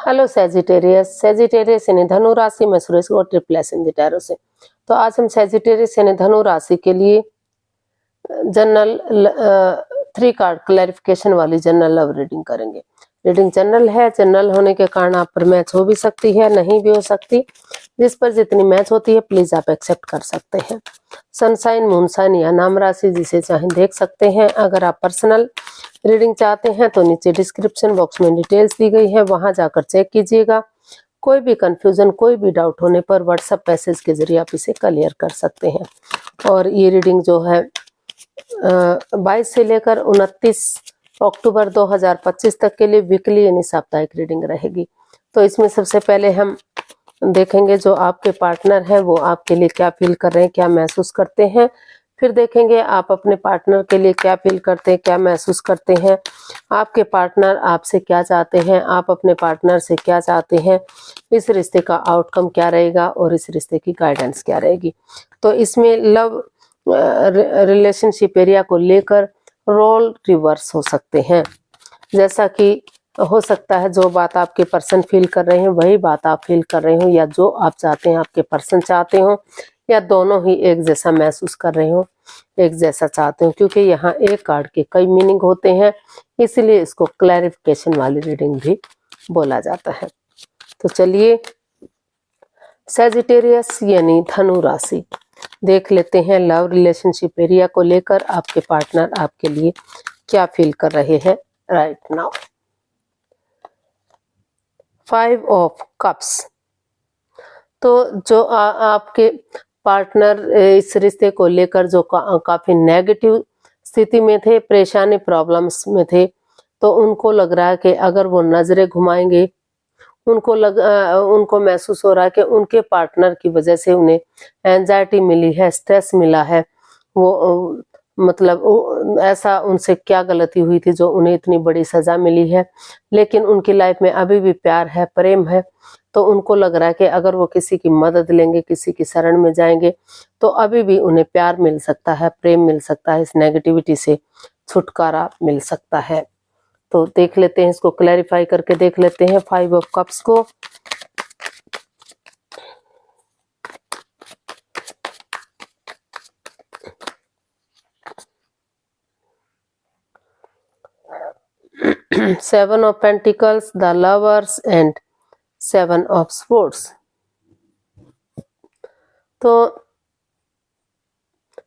Hello Sagittarius यानी धनु राशि में सुरेश को triple S in the tarot से। तो आज हम सेजिटेरियस यानी धनु राशि के लिए जनरल 3 कार्ड क्लैरिफिकेशन वाली जनरल लव रीडिंग करेंगे। रीडिंग जनरल है, जनरल होने के कारण आप पर मैच हो भी सकती है, नहीं भी हो सकती। जिस पर जितनी मैच होती है प्लीज आप एक्सेप्ट कर सकते हैं। सनसाइन, मूनसाइन या नाम राशि जिसे चाहें देख सकते हैं। अगर आप पर्सनल रीडिंग चाहते हैं तो नीचे डिस्क्रिप्शन बॉक्स में डिटेल्स दी गई है, वहां जाकर चेक कीजिएगा। कोई भी कंफ्यूजन, कोई भी डाउट होने पर व्हाट्सएप मैसेज के जरिए आप इसे क्लियर कर सकते हैं। और ये रीडिंग जो है 22 से लेकर 29 अक्टूबर 2025 तक के लिए वीकली यानी साप्ताहिक रीडिंग रहेगी। तो इसमें सबसे पहले हम देखेंगे जो आपके पार्टनर है वो आपके लिए क्या फील कर रहे हैं, क्या महसूस करते हैं। फिर देखेंगे आप अपने पार्टनर के लिए क्या फील करते हैं, क्या महसूस करते हैं। आपके पार्टनर आपसे क्या चाहते हैं, आप अपने पार्टनर से क्या चाहते हैं। इस रिश्ते का आउटकम क्या रहेगा और इस रिश्ते की गाइडेंस क्या रहेगी। तो इसमें लव रिलेशनशिप एरिया को लेकर रोल रिवर्स हो सकते हैं। जैसा कि हो सकता है जो बात आपके पर्सन फील कर रहे हैं वही बात आप फील कर रहे हो, या जो आप चाहते हैं आपके पर्सन चाहते हो, या दोनों ही एक जैसा महसूस कर रहे हो, एक जैसा चाहते हो। क्योंकि यहाँ एक कार्ड के कई मीनिंग होते हैं, इसलिए इसको क्लैरिफिकेशन वाली रीडिंग भी बोला जाता है। तो चलिए सेजिटेरियस यानी धनु राशि देख लेते हैं लव रिलेशनशिप एरिया को लेकर आपके पार्टनर आपके लिए क्या फील कर रहे हैं राइट नाउ। 5 of cups. तो जो आपके पार्टनर इस रिश्ते को लेकर जो काफी नेगेटिव स्थिति में थे, परेशानी प्रॉब्लम्स में थे, तो उनको लग रहा है कि अगर वो नजरें घुमाएंगे, उनको महसूस हो रहा है कि उनके पार्टनर की वजह से उन्हें एंजाइटी मिली है, स्ट्रेस मिला है। वो मतलब ऐसा उनसे क्या गलती हुई थी जो उन्हें इतनी बड़ी सजा मिली है। लेकिन उनकी लाइफ में अभी भी प्यार है, प्रेम है। तो उनको लग रहा है कि अगर वो किसी की मदद लेंगे, किसी की शरण में जाएंगे, तो अभी भी उन्हें प्यार मिल सकता है, प्रेम मिल सकता है, इस नेगेटिविटी से छुटकारा मिल सकता है। तो देख लेते हैं, इसको क्लैरिफाई करके देख लेते हैं 5 ऑफ कप्स को। Seven of pentacles, the lovers and 7 of sports. तो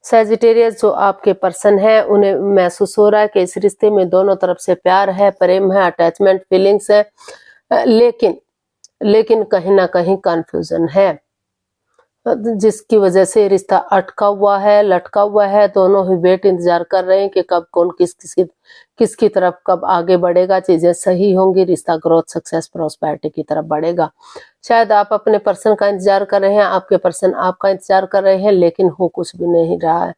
सेजिटेरियस जो आपके पर्सन है उन्हें महसूस हो रहा है कि इस रिश्ते में दोनों तरफ से प्यार है, प्रेम है, अटैचमेंट फीलिंग्स है, लेकिन कहीं ना कहीं कंफ्यूजन है, जिसकी वजह से रिश्ता अटका हुआ है, लटका हुआ है। दोनों ही वेट इंतजार कर रहे हैं कि कब कौन किसकी तरफ कब आगे बढ़ेगा, चीजें सही होंगी, रिश्ता ग्रोथ, सक्सेस, प्रॉस्पेरिटी की तरफ बढ़ेगा। शायद आप अपने पर्सन का इंतजार कर रहे हैं, आपके पर्सन आपका इंतजार कर रहे हैं, लेकिन हो कुछ भी नहीं रहा है।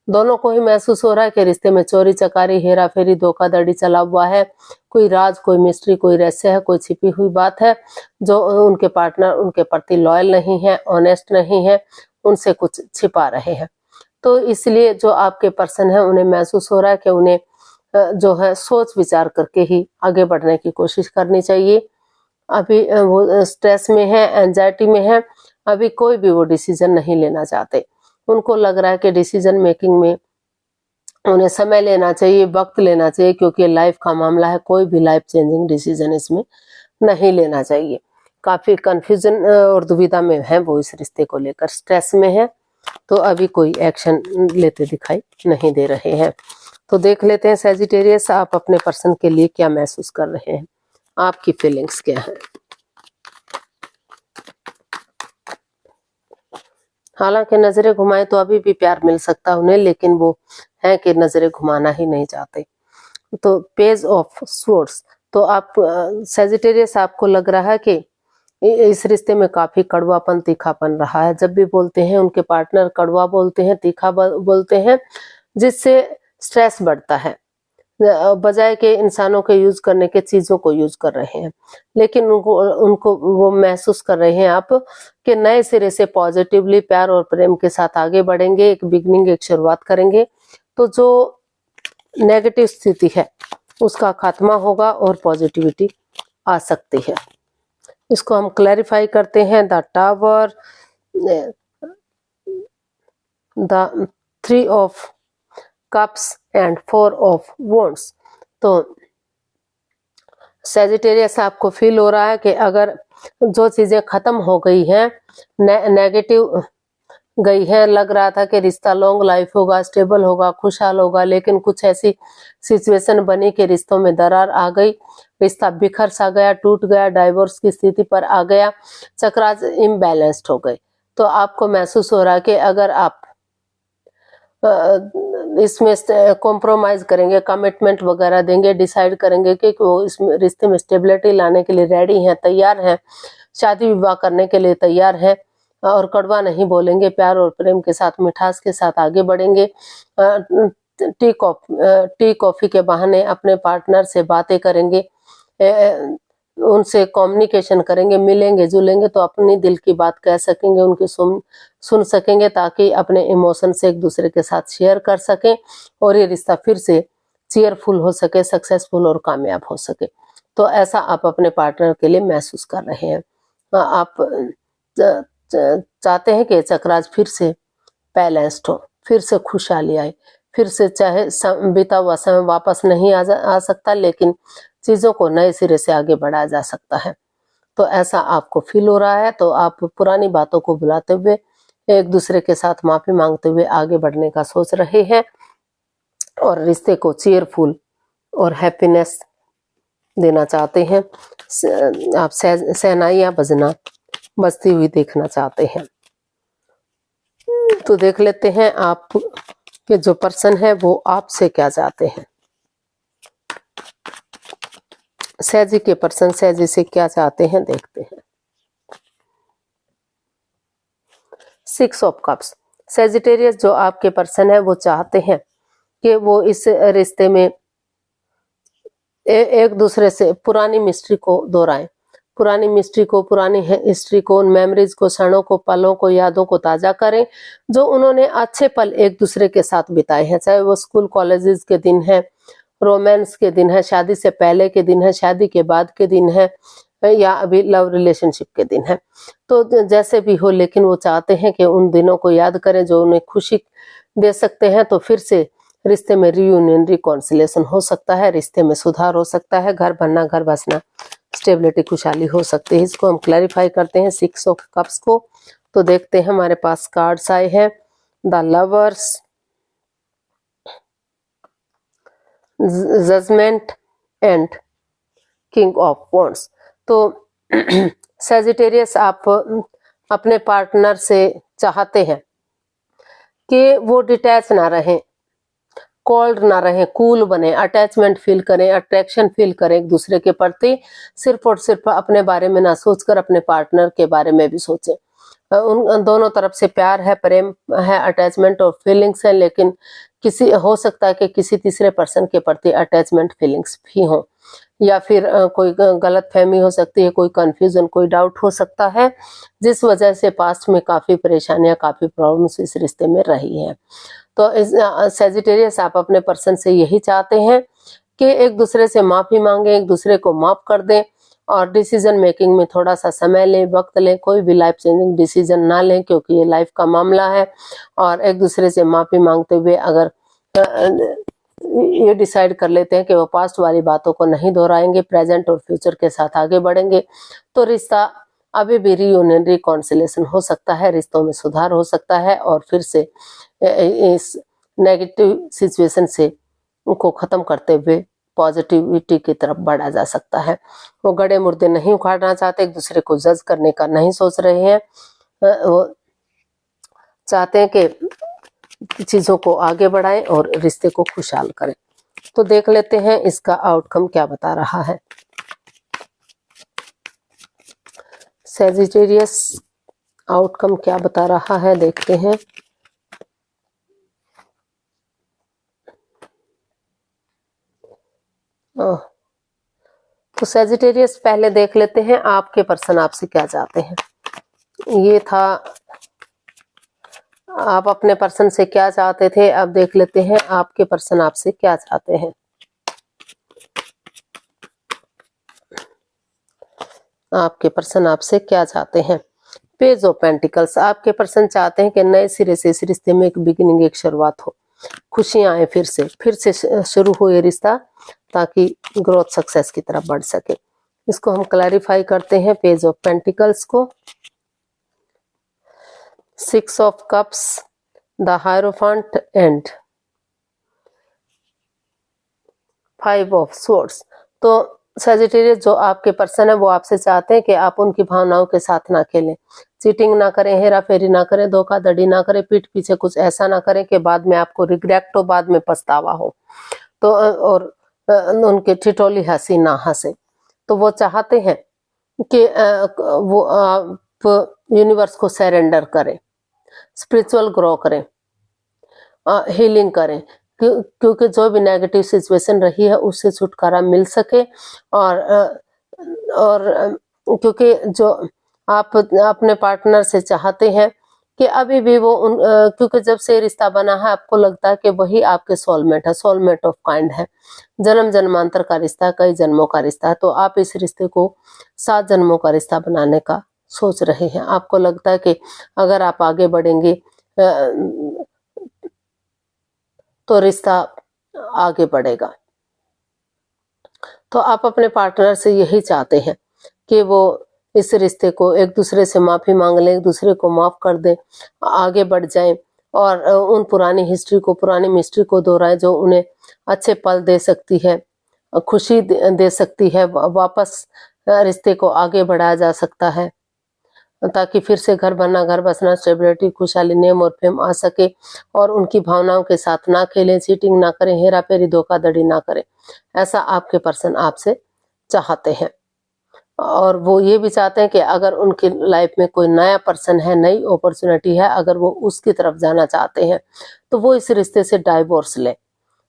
दोनों को ही महसूस हो रहा है कि रिश्ते में चोरी चकारी, हेरा फेरी, धोखाधड़ी चला हुआ है। कोई राज, कोई मिस्ट्री, कोई रहस्य है, कोई छिपी हुई बात है जो उनके पार्टनर उनके प्रति लॉयल नहीं है, ऑनेस्ट नहीं है, उनसे कुछ छिपा रहे हैं। तो इसलिए जो आपके पर्सन है उन्हें महसूस हो रहा है कि उन्हें जो है सोच विचार करके ही आगे बढ़ने की कोशिश करनी चाहिए। अभी वो स्ट्रेस में है, एंजाइटी में है, अभी कोई भी वो डिसीजन नहीं लेना चाहते। उनको लग रहा है कि डिसीजन मेकिंग में उन्हें समय लेना चाहिए, वक्त लेना चाहिए, क्योंकि लाइफ का मामला है, कोई भी लाइफ चेंजिंग डिसीजन इसमें नहीं लेना चाहिए। काफी कंफ्यूजन और दुविधा में है वो, इस रिश्ते को लेकर स्ट्रेस में है, तो अभी कोई एक्शन लेते दिखाई नहीं दे रहे हैं। तो देख लेते हैं सेजिटेरियस आप अपने पर्सन के लिए क्या महसूस कर रहे हैं, आपकी फीलिंग्स क्या है। हालांकि नजरें घुमाए तो अभी भी प्यार मिल सकता उन्हें, लेकिन वो है कि नजरें घुमाना ही नहीं चाहते। तो पेज ऑफ स्वॉर्ड्स। तो आप सेजिटेरियस आपको लग रहा है कि इस रिश्ते में काफी कड़वापन, तीखापन रहा है। जब भी बोलते हैं उनके पार्टनर कड़वा बोलते हैं, तीखा बोलते हैं, जिससे स्ट्रेस बढ़ता है। बजाय के इंसानों के यूज करने के चीजों को यूज कर रहे हैं। लेकिन उनको वो महसूस कर रहे हैं आप कि नए सिरे से पॉजिटिवली प्यार और प्रेम के साथ आगे बढ़ेंगे, एक बिगनिंग, एक शुरुआत करेंगे। तो जो नेगेटिव स्थिति है उसका खात्मा होगा और पॉजिटिविटी आ सकती है। इसको हम क्लैरिफाई करते हैं। The tower, the 3 of cups and 4 of wands. तो सेजिटेरियस आपको फील हो रहा है कि अगर जो चीजें खत्म हो गई हैं, नेगेटिव गई है, लग रहा था कि रिश्ता लॉन्ग लाइफ होगा, स्टेबल होगा, खुशहाल होगा, लेकिन कुछ ऐसी सिचुएशन बनी कि रिश्तों में दरार आ गई, रिश्ता बिखर सा गया, टूट गया, डाइवोर्स की स्थिति पर आ गया, चक्रास इम्बैलेंस्ड हो गए। तो आपको महसूस हो रहा है कि अगर आप इसमें कॉम्प्रोमाइज करेंगे, कमिटमेंट वगैरह देंगे, डिसाइड करेंगे कि वो इस रिश्ते में स्टेबिलिटी लाने के लिए रेडी हैं, तैयार हैं, शादी विवाह करने के लिए तैयार हैं, और कड़वा नहीं बोलेंगे, प्यार और प्रेम के साथ, मिठास के साथ आगे बढ़ेंगे। टी कॉफी के बहाने अपने पार्टनर से बातें करेंगे, उनसे कम्युनिकेशन करेंगे, मिलेंगे जुलेंगे तो अपनी दिल की बात कह सकेंगे, उनकी सुन सकेंगे, ताकि अपने इमोशन से एक दूसरे के साथ शेयर कर सकें और ये रिश्ता फिर से चीयरफुल हो सके, सक्सेसफुल और कामयाब हो सके। तो ऐसा आप अपने पार्टनर के लिए महसूस कर रहे हैं। आप चाहते हैं कि चक्रास फिर से बैलेंस्ड हो, फिर से खुशहाली आए, फिर से चाहे बीता हुआ समय वापस नहीं आ सकता, लेकिन चीजों को नए सिरे से आगे बढ़ाया जा सकता है। तो ऐसा आपको फील हो रहा है। तो आप पुरानी बातों को भुलाते हुए, एक दूसरे के साथ माफी मांगते हुए आगे बढ़ने का सोच रहे हैं और रिश्ते को चीयरफुल और हैप्पीनेस देना चाहते हैं। आप शहनाई या बजना बजती हुई देखना चाहते हैं। तो देख लेते हैं आप के जो पर्सन है वो आपसे क्या चाहते हैं। सहजी के पर्सन सहजी से क्या चाहते हैं, देखते हैं। 6 ऑफ कप्स। सेजिटेरियस जो आपके पर्सन है वो चाहते हैं कि वो इस रिश्ते में एक दूसरे से पुरानी मिस्ट्री को दोहराएं, पुरानी मिस्ट्री को, पुरानी हिस्ट्री को, उन मेमोरीज को, क्षणों को, पलों को, यादों को ताजा करें जो उन्होंने अच्छे पल एक दूसरे के साथ बिताए हैं, चाहे वो स्कूल कॉलेजेस के दिन है, रोमांस के दिन है, शादी से पहले के दिन है, शादी के बाद के दिन है, या अभी लव रिलेशनशिप के दिन है। तो जैसे भी हो, लेकिन वो चाहते हैं कि उन दिनों को याद करें जो उन्हें खुशी दे सकते हैं। तो फिर से रिश्ते में रियूनियन, रिकॉन्सिलेशन हो सकता है, रिश्ते में सुधार हो सकता है, घर बनना, घर बसना, स्टेबिलिटी, खुशहाली हो सकती है। इसको हम क्लैरिफाई करते हैं 6 ऑफ कप्स को। तो देखते हैं हमारे पास कार्ड्स आए हैं। The lovers, judgement and king of wands. तो सेजिटेरियस आप अपने पार्टनर से चाहते हैं कि वो डिटैच ना रहें, कोल्ड ना रहें, कूल बने, अटैचमेंट फील करें, अट्रैक्शन फील करें एक दूसरे के प्रति, सिर्फ और सिर्फ अपने बारे में ना सोचकर अपने पार्टनर के बारे में भी सोचें। उन दोनों तरफ से प्यार है, प्रेम है, अटैचमेंट और फीलिंग्स है, लेकिन किसी हो सकता है कि किसी तीसरे पर्सन के प्रति अटैचमेंट फीलिंग्स भी हो, या फिर कोई गलत फहमी हो सकती है, कोई कंफ्यूजन, कोई डाउट हो सकता है, जिस वजह से पास्ट में काफी परेशानियां, काफी प्रॉब्लम्स इस रिश्ते में रही हैं। तो इस सेजिटेरियस आप अपने पर्सन से यही चाहते हैं कि एक दूसरे से माफी मांगे, एक दूसरे को माफ कर दें और डिसीजन मेकिंग में थोड़ा सा समय लें, वक्त लें, कोई भी लाइफ चेंजिंग डिसीजन ना लें, क्योंकि ये लाइफ का मामला है। और एक दूसरे से माफी मांगते हुए अगर ये डिसाइड कर लेते हैं कि वो पास्ट वाली बातों को नहीं दोहराएंगे, प्रेजेंट और फ्यूचर के साथ आगे बढ़ेंगे, तो रिश्ता अभी भी रियूनियन, रिकॉन्सिलेशन हो सकता है, रिश्तों में सुधार हो सकता है और फिर से इस नेगेटिव सिचुएशन से उनको खत्म करते हुए पॉजिटिविटी की तरफ बढ़ा जा सकता है। वो गड़े मुर्दे नहीं उखाड़ना चाहते, एक दूसरे को जज करने का नहीं सोच रहे हैं, वो चाहते हैं कि चीजों को आगे बढ़ाएं और रिश्ते को खुशहाल करें। तो देख लेते हैं इसका आउटकम क्या बता रहा है। सेजिटेरियस आउटकम क्या बता रहा है, देखते हैं। तो सेजिटेरियस पहले देख लेते हैं आपके पर्सन आपसे क्या चाहते हैं। ये था आप अपने पर्सन से क्या चाहते थे, अब देख लेते हैं आपके पर्सन आपसे क्या चाहते हैं। आपके पर्सन आपसे क्या चाहते हैं। पेज ऑफ पेंटिकल्स, आपके पर्सन चाहते हैं कि नए सिरे से इस रिश्ते में एक बिगिनिंग, एक शुरुआत हो, खुशियां आए, फिर से शुरू हो ये रिश्ता, ताकि ग्रोथ सक्सेस की तरफ बढ़ सके। इसको हम क्लैरिफाई करते हैं पेज ऑफ पेंटिकल्स को। 6 of cups, the hierophant and 5 of swords. तो सजिटेरियस जो आपके पर्सन है वो आपसे चाहते हैं कि आप उनकी भावनाओं के साथ ना खेलें, चीटिंग ना करें, हेरा फेरी ना करें, धोखाधड़ी ना करें, पीठ पीछे कुछ ऐसा ना करें कि बाद में आपको रिग्रेट हो, बाद में पछतावा हो। तो और उनके ठिठोली हंसी ना हंसे। तो वो चाहते हैं कि वो आप यूनिवर्स को सरेंडर करें, स्पिरिचुअल ग्रो करें, हीलिंग करें, क्योंकि जो भी नेगेटिव सिचुएशन रही है उससे छुटकारा मिल सके। और क्योंकि जो आप अपने पार्टनर से चाहते हैं कि अभी भी वो क्योंकि जब से रिश्ता बना है आपको लगता है कि वही आपके सोलमेट है, सोलमेट ऑफ काइंड है, जन्म जन्मांतर का रिश्ता है, कई जन्मों का रिश्ता है। तो आप इस रिश्ते को 7 जन्मों का रिश्ता बनाने का सोच रहे हैं। आपको लगता है कि अगर आप आगे बढ़ेंगे तो रिश्ता आगे बढ़ेगा। तो आप अपने पार्टनर से यही चाहते हैं कि वो इस रिश्ते को एक दूसरे से माफी मांग लें, एक दूसरे को माफ कर दें, आगे बढ़ जाएं और उन पुरानी हिस्ट्री को, पुरानी मिस्ट्री को दोहराएं जो उन्हें अच्छे पल दे सकती है, खुशी दे सकती है, वापस रिश्ते को आगे बढ़ाया जा सकता है, ताकि फिर से घर बसना, स्टेबिलिटी, खुशहाली, नेम और फेम आ सके। और उनकी भावनाओं के साथ ना खेलें, चीटिंग ना करें, हेरा फेरी, धोखाधड़ी ना करें। ऐसा आपके पर्सन आपसे चाहते हैं। और वो ये भी चाहते हैं कि अगर उनकी लाइफ में कोई नया पर्सन है, नई अपॉर्चुनिटी है, अगर वो उसकी तरफ जाना चाहते हैं तो वो इस रिश्ते से डाइवोर्स लें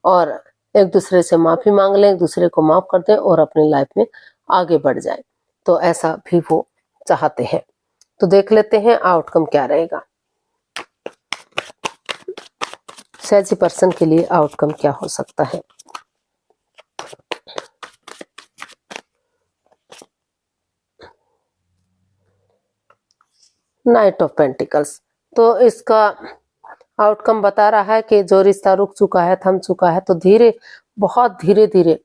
और एक दूसरे से माफी मांग लें, एक दूसरे को माफ कर दें और अपनी लाइफ में आगे बढ़ जाएं। तो ऐसा भी वो चाहते हैं। तो देख लेते हैं आउटकम क्या रहेगा। सैजी पर्सन के लिए आउटकम क्या हो सकता है। नाइट ऑफ पेंटिकल्स, तो इसका आउटकम बता रहा है कि जो रिश्ता रुक चुका है, थम चुका है, तो बहुत धीरे धीरे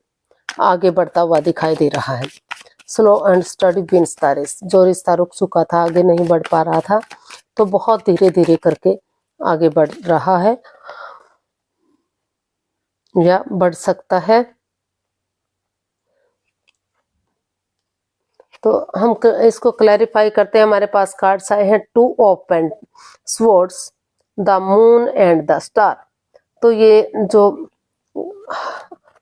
आगे बढ़ता हुआ दिखाई दे रहा है। Slow and steady wins the race, जो रिश्ता रुक चुका था, आगे नहीं बढ़ पा रहा था, तो बहुत धीरे धीरे करके आगे बढ़ रहा है या बढ़ सकता है। तो हम इसको क्लैरिफाई करते हैं। हमारे पास कार्ड्स आए हैं 2 of swords, the moon and the star. तो ये जो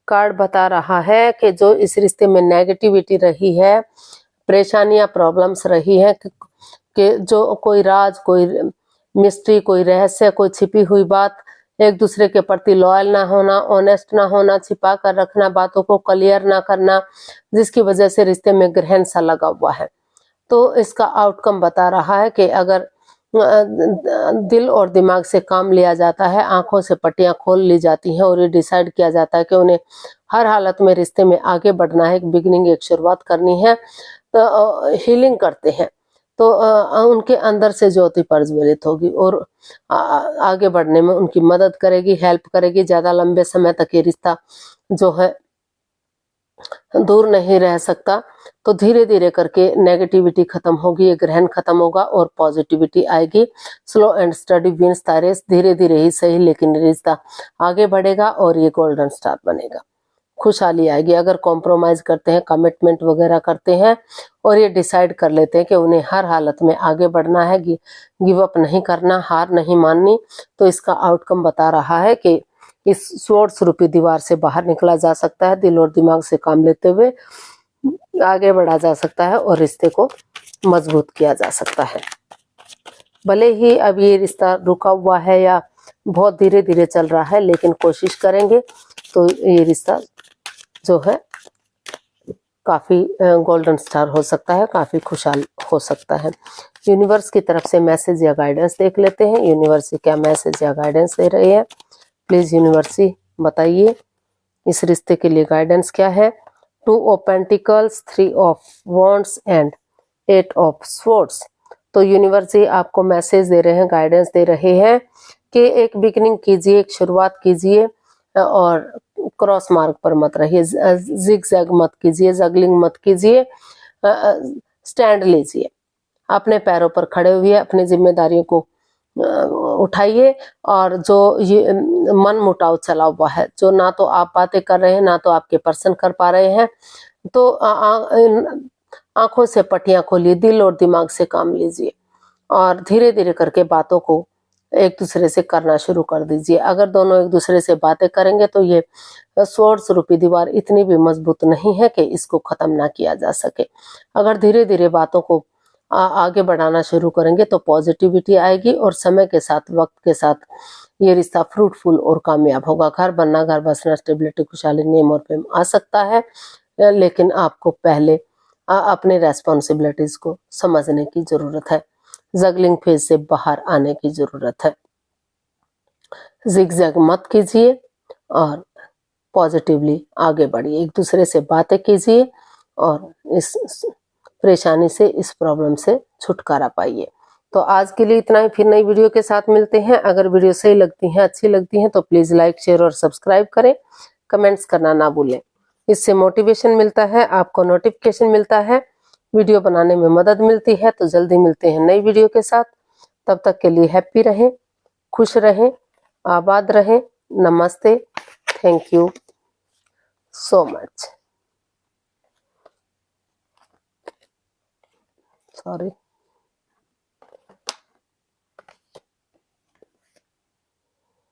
कार्ड बता रहा है कि जो इस रिश्ते में नेगेटिविटी रही है, परेशानियां, प्रॉब्लम्स रही है, कि जो कोई राज, कोई मिस्ट्री, कोई रहस्य, कोई छिपी हुई बात, एक दूसरे के प्रति लॉयल ना होना, ऑनेस्ट ना होना, छिपा कर रखना, बातों को क्लियर ना करना, जिसकी वजह से रिश्ते में ग्रहण सा लगा हुआ है। तो इसका आउटकम बता रहा है कि अगर दिल और दिमाग से काम लिया जाता है, आंखों से पट्टियां खोल ली जाती हैं और ये डिसाइड किया जाता है कि उन्हें हर हालत में रिश्ते में आगे बढ़ना है, एक बिगिनिंग, एक शुरुआत करनी है, तो हीलिंग करते हैं, तो उनके अंदर से ज्योति प्रज्वलित होगी और आगे बढ़ने में उनकी मदद करेगी, हेल्प करेगी। ज्यादा लंबे समय तक ये रिश्ता जो है दूर नहीं रह सकता। तो धीरे धीरे करके नेगेटिविटी खत्म होगी, ये ग्रहण खत्म होगा और पॉजिटिविटी आएगी। Slow and steady wins the race, धीरे धीरे ही सही लेकिन रिश्ता आगे बढ़ेगा और ये गोल्डन स्टार बनेगा, खुशहाली आएगी। अगर कॉम्प्रोमाइज करते हैं, कमिटमेंट वगैरह करते हैं और ये डिसाइड कर लेते हैं कि उन्हें हर हालत में आगे बढ़ना है, गिव अप नहीं करना, हार नहीं माननी, तो इसका आउटकम बता रहा है कि इस स्वॉर्ड्स रूपी दीवार से बाहर निकला जा सकता है, दिल और दिमाग से काम लेते हुए आगे बढ़ा जा सकता है और रिश्ते को मजबूत किया जा सकता है। भले ही अब ये रिश्ता रुका हुआ है या बहुत धीरे धीरे चल रहा है, लेकिन कोशिश करेंगे तो ये रिश्ता जो है काफी गोल्डन स्टार हो सकता है, काफी खुशहाल हो सकता है। यूनिवर्स की तरफ से मैसेज या गाइडेंस देख लेते हैं। यूनिवर्स क्या मैसेज या गाइडेंस दे रही है, प्लीज यूनिवर्स बताइए इस रिश्ते के लिए गाइडेंस क्या है। 2 of pentacles, 3 of wands and 8 of swords. तो यूनिवर्स ही आपको मैसेज दे रहे हैं, गाइडेंस दे रहे हैं कि एक बिगिनिंग कीजिए, एक शुरुआत कीजिए और क्रॉस मार्ग पर मत रहिए, जिग-जैग मत कीजिए, जगलिंग मत कीजिए, स्टैंड लीजिए, अपने पैरों पर खड़े हुए अपनी जिम्मेदारियों को उठाइए। और जो ये मन मुटाव चला हुआ है, जो ना तो आप बातें कर रहे हैं ना तो आपके पर्सन कर पा रहे हैं, तो आंखों से पट्टियां खोलिए, दिल और दिमाग से काम लीजिए और धीरे धीरे करके बातों को एक दूसरे से करना शुरू कर दीजिए। अगर दोनों एक दूसरे से बातें करेंगे तो ये स्वॉर्ड्स रूपी दीवार इतनी भी मजबूत नहीं है कि इसको खत्म ना किया जा सके। अगर धीरे धीरे बातों को आगे बढ़ाना शुरू करेंगे तो पॉजिटिविटी आएगी और समय के साथ, वक्त के साथ ये रिश्ता फ्रूटफुल और कामयाब होगा। घर बनना, घर बसना, स्टेबिलिटी, खुशहाली, नेम और फेम आ सकता है, लेकिन आपको पहले अपने रेस्पॉन्सिबिलिटीज को समझने की जरूरत है, जगलिंग फेज से बाहर आने की जरूरत है। जिग-जैग मत कीजिए और पॉजिटिवली आगे बढ़िए, एक दूसरे से बातें कीजिए और इस परेशानी से, इस प्रॉब्लम से छुटकारा पाइए। तो आज के लिए इतना ही, फिर नई वीडियो के साथ मिलते हैं। अगर वीडियो सही लगती है, अच्छी लगती है तो प्लीज लाइक, शेयर और सब्सक्राइब करें, कमेंट्स करना ना भूलें। इससे मोटिवेशन मिलता है, आपको नोटिफिकेशन मिलता है, वीडियो बनाने में मदद मिलती है। तो जल्दी मिलते हैं नई वीडियो के साथ, तब तक के लिए हैप्पी रहें, खुश रहें, आबाद रहें। नमस्ते, thank you so much. Sorry.